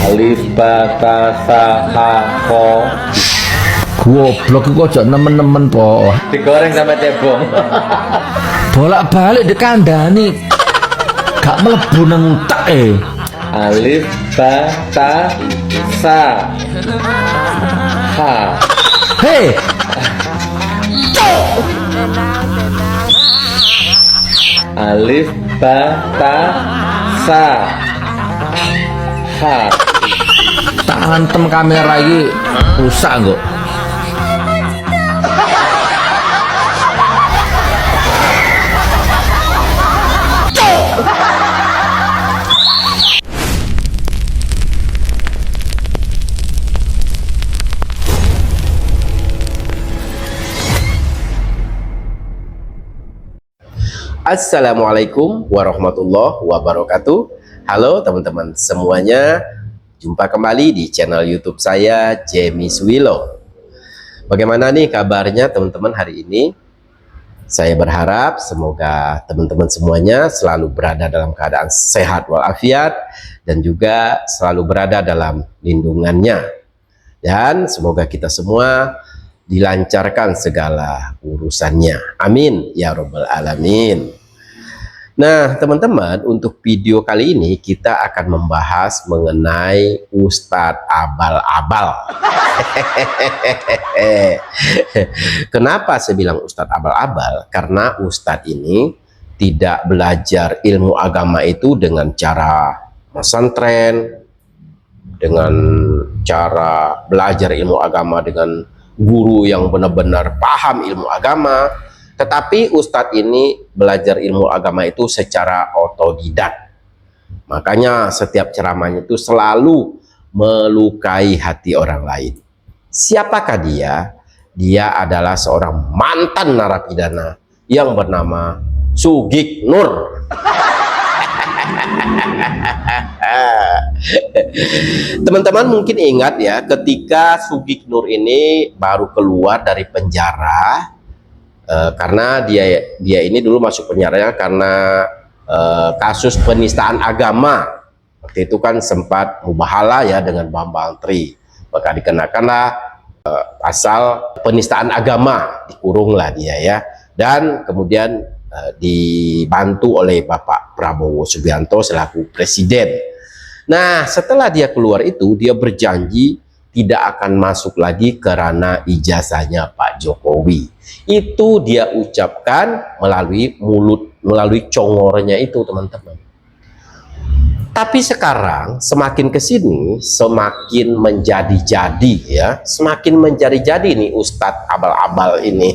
Alif ba ta sa ha ko. Goblok iku aja nemen-nemen po. Digoreng sampai tebong. Bolak-balik dikandani. Gak mlebu nang utek Alif ba ta sa ha. Hei, Alif ba ta sa ha. tak antem kamera iki rusak kok. Assalamualaikum warahmatullahi wabarakatuh. Halo teman-teman semuanya, jumpa kembali di channel YouTube saya, Jamie Swilo. Bagaimana nih kabarnya teman-teman hari ini? Saya berharap semoga teman-teman semuanya selalu berada dalam keadaan sehat walafiat dan juga selalu berada dalam lindungannya. Dan semoga kita semua dilancarkan segala urusannya. Amin ya robbal alamin. Nah teman-teman, untuk video kali ini kita akan membahas mengenai Ustadz Abal-Abal. Kenapa saya bilang Ustadz Abal-Abal? Karena Ustadz ini tidak belajar ilmu agama itu dengan cara pesantren, dengan cara belajar ilmu agama dengan guru yang benar-benar paham ilmu agama, tetapi Ustadz ini belajar ilmu agama itu secara otodidak. Makanya setiap ceramahnya itu selalu melukai hati orang lain. Siapakah dia? Dia adalah seorang mantan narapidana yang bernama Sugik Nur. Teman-teman mungkin ingat ya, ketika Sugik Nur ini baru keluar dari penjara, karena dia ini dulu masuk penjara karena kasus penistaan agama. Waktu itu kan sempat mubahalah ya dengan Bambang Tri, maka dikenakanlah pasal penistaan agama, dikurunglah dia ya, dan kemudian dibantu oleh Bapak Prabowo Subianto selaku presiden. Nah setelah dia keluar itu, dia berjanji tidak akan masuk lagi ke ranah ijazahnya Pak Jokowi. Itu dia ucapkan melalui mulut, melalui congornya itu teman-teman. Tapi sekarang semakin kesini semakin menjadi-jadi ya, semakin menjadi-jadi nih Ustadz Abal-Abal ini.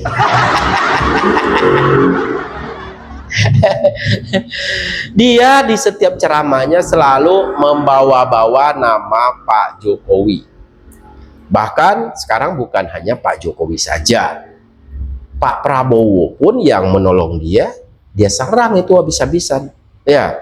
Dia di setiap ceramahnya selalu membawa-bawa nama Pak Jokowi. Bahkan sekarang bukan hanya Pak Jokowi saja, Pak Prabowo pun yang menolong dia serang itu habis-habisan. Ya,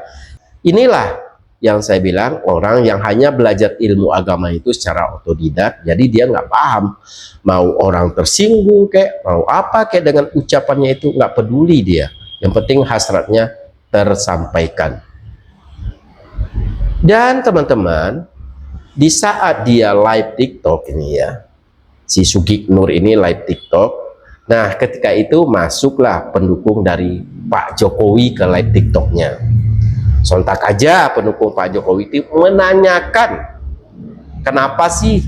inilah yang saya bilang, orang yang hanya belajar ilmu agama itu secara otodidak, jadi dia nggak paham mau orang tersinggung kayak mau apa kayak dengan ucapannya itu, nggak peduli dia. Yang penting hasratnya tersampaikan. Dan teman-teman, di saat dia live TikTok ini ya, si Sugik Nur ini live TikTok. Nah ketika itu masuklah pendukung dari Pak Jokowi ke live TikToknya. Sontak aja pendukung Pak Jokowi itu menanyakan, kenapa sih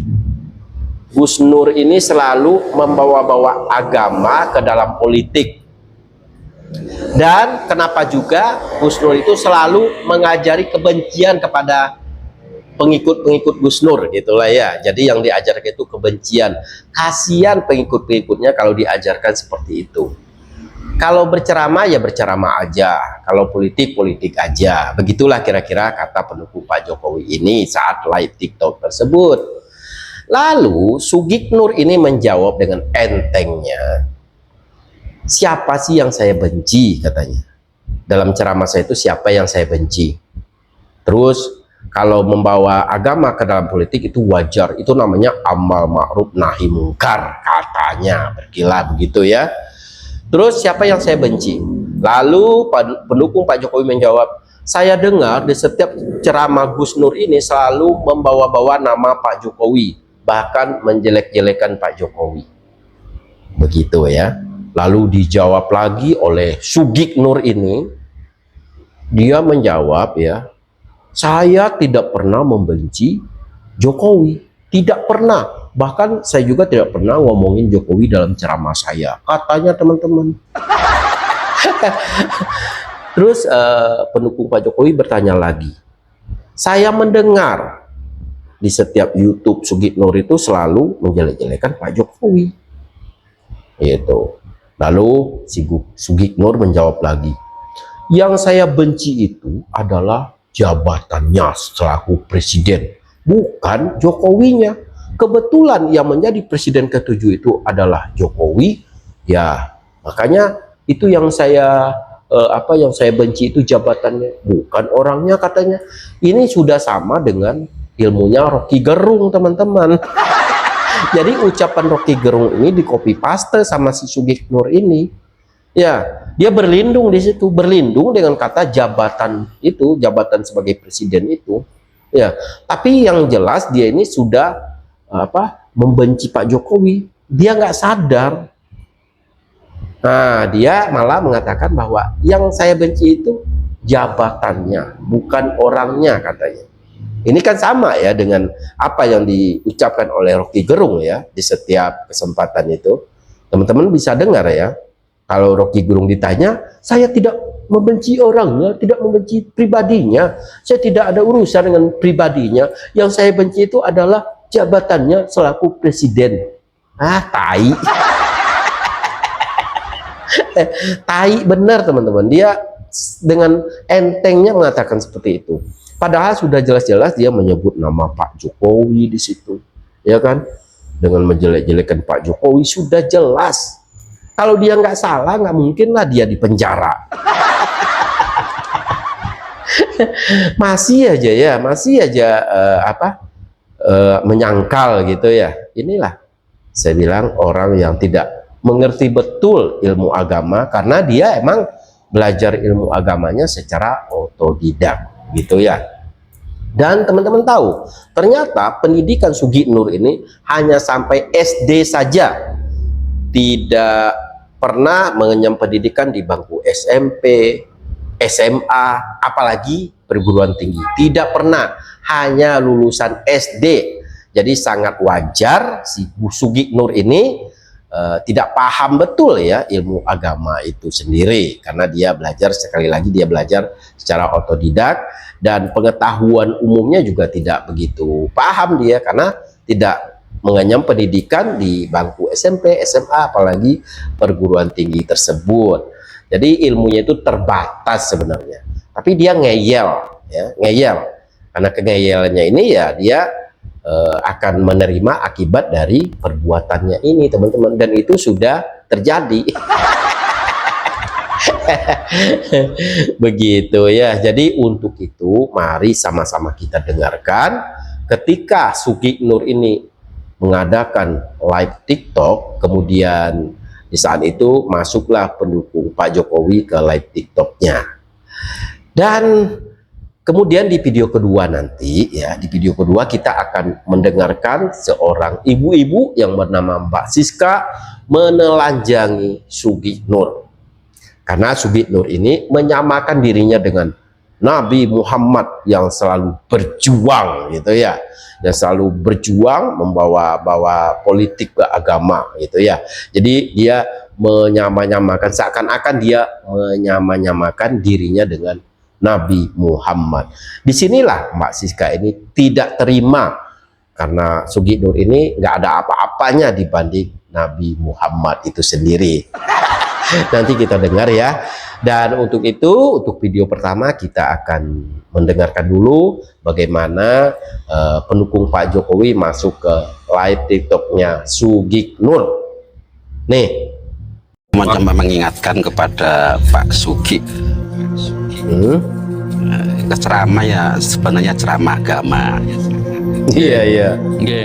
Gus Nur ini selalu membawa-bawa agama ke dalam politik? Dan kenapa juga Gus Nur itu selalu mengajari kebencian kepada pengikut-pengikut Gus Nur gitulah ya. Jadi yang diajarkan itu kebencian. Kasihan pengikut-pengikutnya kalau diajarkan seperti itu. Kalau berceramah ya berceramah aja, kalau politik politik aja. Begitulah kira-kira kata pendukung Pak Jokowi ini saat live TikTok tersebut. Lalu Sugik Nur ini menjawab dengan entengnya, siapa sih yang saya benci katanya. Dalam ceramah saya itu siapa yang saya benci. Terus kalau membawa agama ke dalam politik itu wajar, itu namanya amal ma'ruf nahi mungkar katanya, berkilah begitu ya. Terus siapa yang saya benci? Lalu pendukung Pak Jokowi menjawab, saya dengar di setiap ceramah Gus Nur ini selalu membawa-bawa nama Pak Jokowi, bahkan menjelek-jelekan Pak Jokowi. Begitu ya. Lalu dijawab lagi oleh Sugik Nur ini. Dia menjawab ya, saya tidak pernah membenci Jokowi, tidak pernah. Bahkan saya juga tidak pernah ngomongin Jokowi dalam ceramah saya, katanya teman-teman. Terus pendukung Pak Jokowi bertanya lagi, saya mendengar di setiap YouTube Sugik Nur itu selalu menjelek-jelekan Pak Jokowi. Itu. Lalu si Sugik Nur menjawab lagi, yang saya benci itu adalah jabatannya selaku presiden, bukan Jokowinya. Kebetulan yang menjadi presiden ke-7 itu adalah Jokowi, ya makanya itu yang saya yang saya benci itu jabatannya, bukan orangnya, katanya. Ini sudah sama dengan ilmunya Rocky Gerung, teman-teman. Jadi ucapan Rocky Gerung ini di copy paste sama si Sugik Nur ini. Ya, dia berlindung di situ, berlindung dengan kata jabatan itu, jabatan sebagai presiden itu. Ya, tapi yang jelas dia ini sudah membenci Pak Jokowi. Dia nggak sadar. Nah, dia malah mengatakan bahwa yang saya benci itu jabatannya, bukan orangnya, katanya. Ini kan sama ya dengan apa yang diucapkan oleh Rocky Gerung ya di setiap kesempatan itu. Teman-teman bisa dengar ya. Kalau Rocky Gerung ditanya, saya tidak membenci orangnya, tidak membenci pribadinya, saya tidak ada urusan dengan pribadinya, yang saya benci itu adalah jabatannya selaku presiden. Tai. Tai benar, teman-teman. Dia dengan entengnya mengatakan seperti itu. Padahal sudah jelas-jelas dia menyebut nama Pak Jokowi di situ, ya kan? Dengan menjelek-jelekan Pak Jokowi sudah jelas. Kalau dia nggak salah, nggak mungkin lah dia di penjara. Masih aja menyangkal gitu ya. Inilah saya bilang orang yang tidak mengerti betul ilmu agama, karena dia emang belajar ilmu agamanya secara otodidak gitu ya. Dan teman-teman tahu, ternyata pendidikan Sugik Nur ini hanya sampai SD saja, tidak pernah mengenyam pendidikan di bangku SMP, SMA, apalagi perguruan tinggi. Tidak pernah, hanya lulusan SD. Jadi sangat wajar si Sugik Nur ini tidak paham betul ya ilmu agama itu sendiri, karena dia belajar, sekali lagi dia belajar secara otodidak, dan pengetahuan umumnya juga tidak begitu paham dia, karena tidak mengenyam pendidikan di bangku SMP, SMA, apalagi perguruan tinggi tersebut. Jadi ilmunya itu terbatas sebenarnya, tapi dia ngeyel ya, ngeyel. Karena kengeyelannya ini ya dia akan menerima akibat dari perbuatannya ini, teman-teman, dan itu sudah terjadi. Begitu ya. Jadi untuk itu mari sama-sama kita dengarkan ketika Sugik Nur ini mengadakan live TikTok, kemudian di saat itu masuklah pendukung Pak Jokowi ke live TikToknya. Dan kemudian di video kedua nanti ya, di video kedua kita akan mendengarkan seorang ibu-ibu yang bernama Mbak Siska menelanjangi Sugik Nur. Karena Sugik Nur ini menyamakan dirinya dengan Nabi Muhammad yang selalu berjuang gitu ya, yang selalu berjuang membawa politik ke agama gitu ya. Jadi dia menyamakan, seakan-akan dia menyamakan dirinya dengan Nabi Muhammad. Disinilah Mbak Siska ini tidak terima, karena Sugik Nur ini nggak ada apa-apanya dibanding Nabi Muhammad itu sendiri. Nanti kita dengar ya. Dan untuk itu, untuk video pertama kita akan mendengarkan dulu bagaimana pendukung Pak Jokowi masuk ke live TikToknya Sugik Nur. Nih, mencoba mengingatkan kepada Pak Sugik. Ceramah ya sebenarnya ceramah agama. Iya.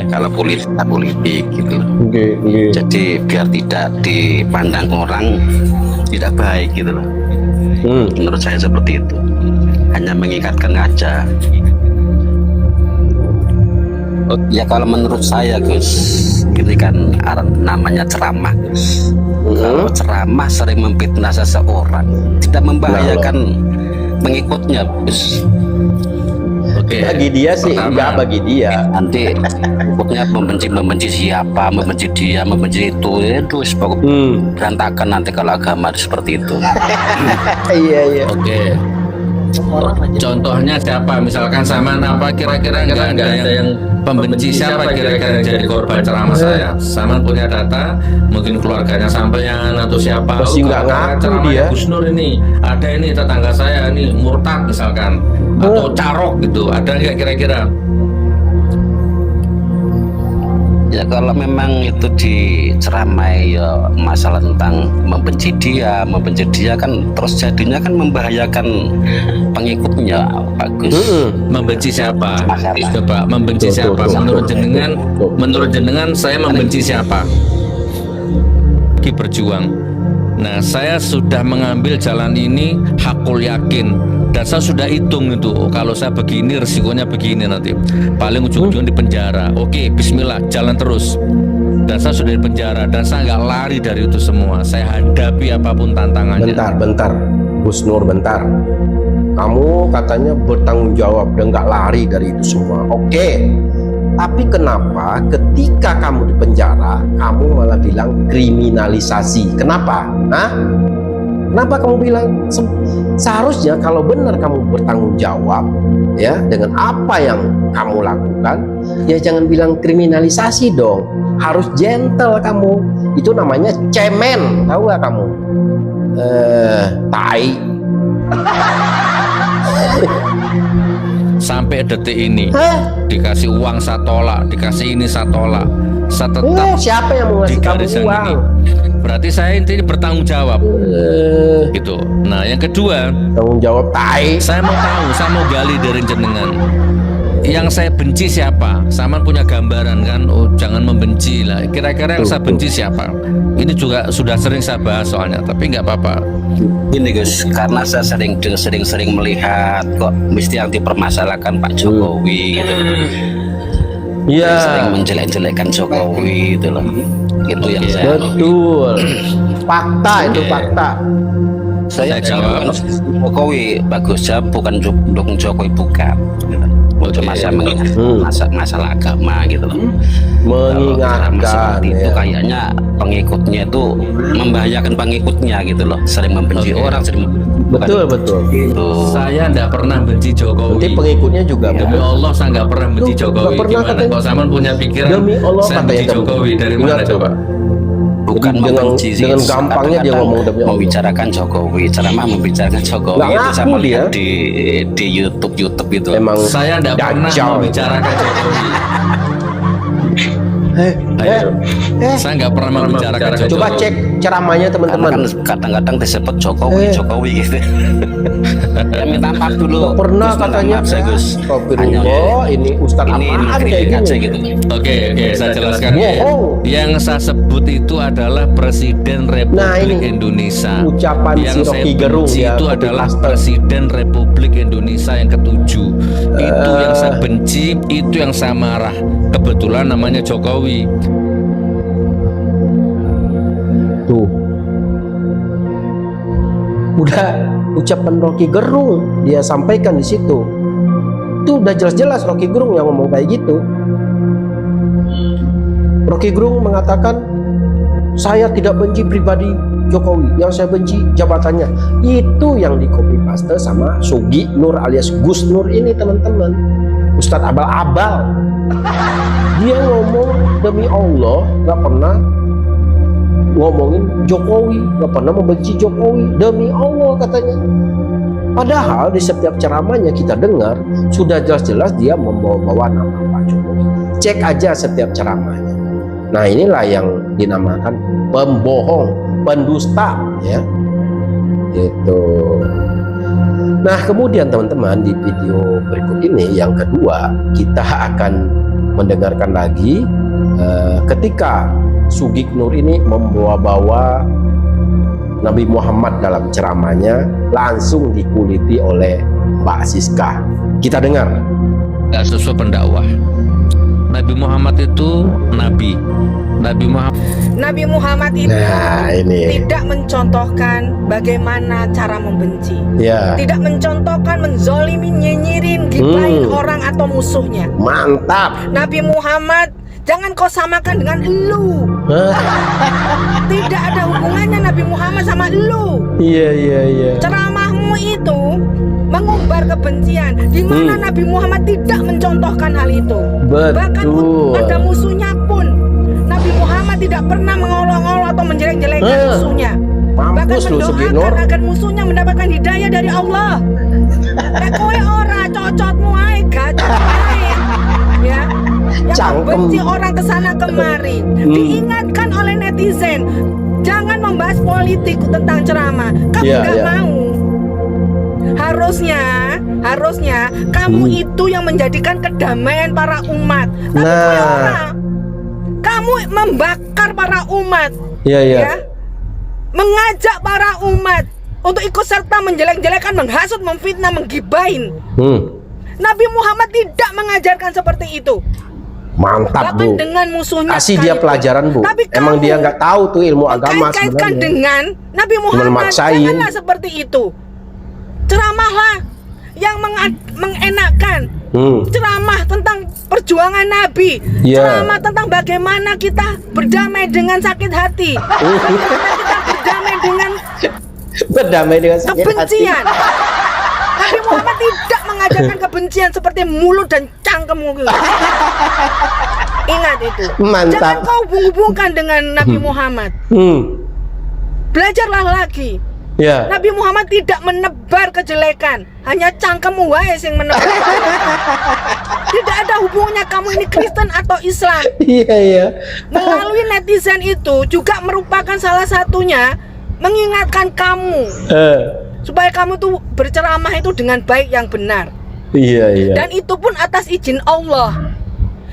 Kalau politik gitu. Okay. Jadi biar tidak dipandang orang tidak baik gitu loh. Menurut saya seperti itu. hanya mengingatkan aja. Ya kalau menurut saya Gus, ini kan namanya ceramah Gus. Kalau ceramah sering memfitnah seseorang, tidak membahayakan pengikutnya Gus. Oke. Bagi dia sih Pertama, enggak, bagi dia. Nanti pengikutnya membenci siapa, membenci dia, membenci itu berantakan nanti kalau agama seperti itu. Iya. Oke. Contohnya siapa? Misalkan Saman apa kira-kira nggak ada yang pembenci siapa kira-kira yang jadi korban ceramah saya? Saman punya data, mungkin keluarganya sampean atau siapa? Masih nggak Kalau ngaku ceramahnya dia. Gus Nur ini, ada ini tetangga saya ini murtad misalkan, atau carok gitu, ada nggak kira-kira? Ya kalau memang itu diceramai ya masalah tentang membenci dia kan terus jadinya kan membahayakan pengikutnya bagus. Membenci siapa? Masalah. Coba membenci Tuh, siapa? tuh, Menurut tuh. jenengan, Tuh. menurut jenengan saya membenci siapa? Ki berjuang. Nah, saya sudah mengambil jalan ini hakul yakin dan saya sudah hitung itu. Kalau saya begini resikonya begini nanti. Paling ujung-ujungnya di penjara. Oke, bismillah, jalan terus. Dan saya sudah di penjara dan saya nggak lari dari itu semua. Saya hadapi apapun tantangannya. Bentar, Gus Nur, bentar. Kamu katanya bertanggung jawab dan nggak lari dari itu semua. Oke. Tapi kenapa ketika kamu di penjara, kamu malah bilang kriminalisasi? Kenapa? Hah? Kenapa kamu bilang seharusnya kalau benar kamu bertanggung jawab ya dengan apa yang kamu lakukan, ya jangan bilang kriminalisasi dong. Harus gentle kamu. Itu namanya cemen, tahu gak kamu? Tai. Sampai detik ini Hah? dikasih uang saya tolak, dikasih ini saya tolak, saya tetap Siapa yang mau di ngasih kamu garis yang uang? ini. Berarti saya intinya bertanggung jawab gitu. Nah yang kedua, Tanggung jawab tai. saya mau tahu, saya mau gali dari jenengan. Yang saya benci siapa? Saman punya gambaran kan? Oh jangan membenci lah. Kira-kira yang saya benci siapa? Ini juga sudah sering saya bahas soalnya, tapi nggak apa-apa. Ini Gus, karena saya sering melihat kok mesti yang dipermasalahkan Pak Jokowi gitu. Iya. Sering menjelek-jelekan Jokowi gitu loh. Itu yang saya Betul. Fakta itu fakta. saya Saya jawab. Jokowi bagus ya, bukan dukung Jokowi bukan. Gitu. Cuma saya mengingat masalah agama gitu loh. Kalau ceramah Mengingatkan seperti itu ya. kayaknya pengikutnya itu membahayakan pengikutnya gitu loh, sering membenci Oke. orang, sering Betul. gitu. Saya nggak pernah benci Nanti Jokowi. pengikutnya juga Demi Allah saya nggak pernah benci Tuh, Jokowi. nggak pernah Gimana? katanya. Kalau Saman punya pikiran Demi Allah saya katanya benci kamu. Jokowi dari Ingat mana tuh. coba? Bukan Dengan- membenci sih, dengan gampangnya dia kadang-kadang ngomong demi Allah. membicarakan Jokowi, ceramah membicarakan Jokowi Nggak itu saya ngaku melihat dia. di YouTube gitu. Emang Saya tidak pernah dajjal. membicarakan Jokowi. Ayo. Saya nggak pernah membicarakan Jokowi. Coba cek ceramahnya Karena teman-teman. kan kadang-kadang disebut Jokowi gitu. Ya minta maaf dulu. Nggak pernah Gus, minta katanya. maaf saya Gus. Hanya Astagfirullah, ini Ustadz ini apaan kayak mengkritik aja gini? gitu. Oke, saya jelaskan. Bohong. Yang saya sebut itu adalah Presiden Republik Nah, ini Indonesia. ucapan Yang si saya Rocky Gerung benci ya, itu copy adalah paste. Presiden Republik Indonesia yang ke-7. Itu yang saya benci, itu yang saya marah. Kebetulan namanya Jokowi. Tuh. Udah ucapan Rocky Gerung dia sampaikan di situ. Itu udah jelas-jelas Rocky Gerung yang ngomong kayak gitu. Rocky Gerung mengatakan saya tidak benci pribadi Jokowi, yang saya benci jabatannya. Itu yang di copy paste sama Sugi Nur alias Gus Nur ini teman-teman. Ustadz abal-abal. Dia ngomong demi Allah nggak pernah ngomongin Jokowi, nggak pernah membenci Jokowi, demi Allah katanya. Padahal di setiap ceramahnya kita dengar sudah jelas-jelas dia membawa-bawa nama Pak Jokowi. Cek aja setiap ceramahnya. Nah inilah yang dinamakan pembohong, pendusta ya. Gitu. Nah kemudian teman-teman di video berikut ini yang kedua kita akan mendengarkan lagi ketika Sugik Nur ini membawa-bawa Nabi Muhammad dalam ceramahnya langsung dikuliti oleh Mbak Siska. Kita dengar. Nggak sesuai pendakwah. Nabi Muhammad itu nabi. Nabi Muhammad itu Nah, ini. tidak mencontohkan bagaimana cara membenci. Ya. Tidak mencontohkan menzolimi, nyinyirin, gibahin orang atau musuhnya. Mantap. Nabi Muhammad jangan kau samakan dengan elu. Tidak ada hubungannya Nabi Muhammad sama elu. Iya. Ceramahmu itu mengumbar kebencian, di mana Nabi Muhammad tidak mencontohkan hal itu. Bahkan Betul. pada musuhnya pun Nabi Muhammad tidak pernah mengolok-olok atau menjelek-jelekan musuhnya. Bahkan Mampus lu Suginur. mendoakan agar musuhnya mendapatkan hidayah dari Allah. Kowe ora cocotmu ae gacor ae. Ya. Yang Cangkem. membenci orang kesana kemari. Diingatkan oleh netizen, jangan membahas politik tentang ceramah. Kamu Iya, nggak iya. mau. Harusnya kamu itu yang menjadikan kedamaian para umat. Tapi kowe ora. Kamu membakar para umat. Iya. Ya. Mengajak para umat untuk ikut serta menjelek-jelekan, menghasut, memfitnah, menggibahin. Nabi Muhammad tidak mengajarkan seperti itu. Mantap, Bahkan Bu. dengan musuhnya Kasih dia sekalipun. pelajaran, Bu. Tapi Emang kamu dia nggak tahu tuh ilmu agama kait-kaitkan sebenarnya. dengan Nabi Cuma Muhammad, maksain. janganlah seperti itu. Ceramahlah yang mengenakkan. Ceramah tentang perjuangan Nabi. Iya. Ceramah tentang bagaimana kita berdamai dengan sakit hati. Kita berdamai dengan Berdamai dengan sakit hati. kebencian. Nabi Muhammad tidak mengajarkan kebencian seperti mulut dan cangkemmu. Ingat itu. Mantap. Jangan kau hubung-hubungkan dengan Nabi Muhammad. Belajarlah lagi. Ya. Nabi Muhammad tidak menebar kejelekan, hanya cangkemmu wae sing menebar kejelekan. Tidak ada hubungannya kamu ini Kristen atau Islam. Iya. Melalui netizen itu juga merupakan salah satunya mengingatkan kamu supaya kamu tuh berceramah itu dengan baik yang benar. Iya. Dan itu pun atas izin Allah.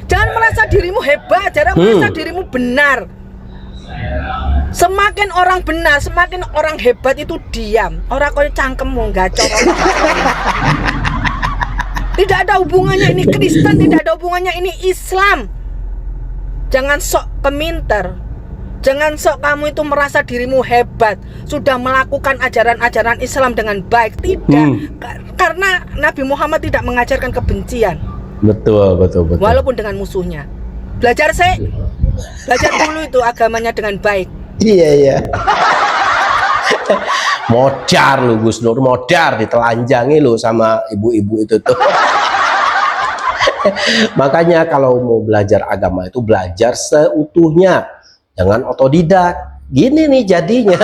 Jangan merasa dirimu hebat, jangan merasa dirimu benar. Semakin orang benar, semakin orang hebat itu diam. Orang koyo cangkemmu gacor. Tidak ada hubungannya ini Kristen, tidak ada hubungannya ini Islam. Jangan sok peminter. Jangan sok kamu itu merasa dirimu hebat, sudah melakukan ajaran-ajaran Islam dengan baik. Tidak. Karena Nabi Muhammad tidak mengajarkan kebencian. Betul. Walaupun dengan musuhnya. Belajar dulu itu agamanya dengan baik. Iya. Modar lu Gus Nur, modar ditelanjangi lu sama ibu-ibu itu tuh. Makanya kalau mau belajar agama itu belajar seutuhnya, jangan otodidak. Gini nih jadinya,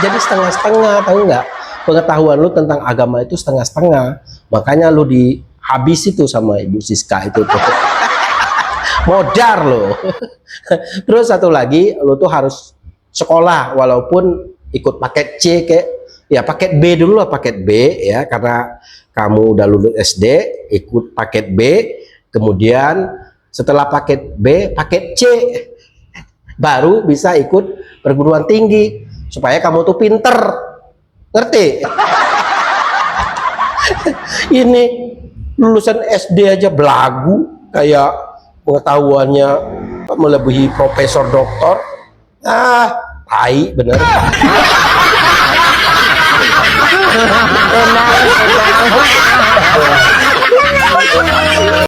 jadi setengah-setengah, tahu nggak? Pengetahuan lu tentang agama itu setengah-setengah. Makanya lu dihabis itu sama Ibu Siska itu tuh. Modar lo. Terus satu lagi, lu tuh harus sekolah walaupun ikut paket C kayak ya paket B dulu lah, paket B ya, karena kamu udah lulus SD ikut paket B, kemudian setelah paket B paket C baru bisa ikut perguruan tinggi supaya kamu tuh pinter, ngerti? Ini lulusan SD aja belagu kayak pengetahuannya melebihi profesor doktor. Tai bener. Emang.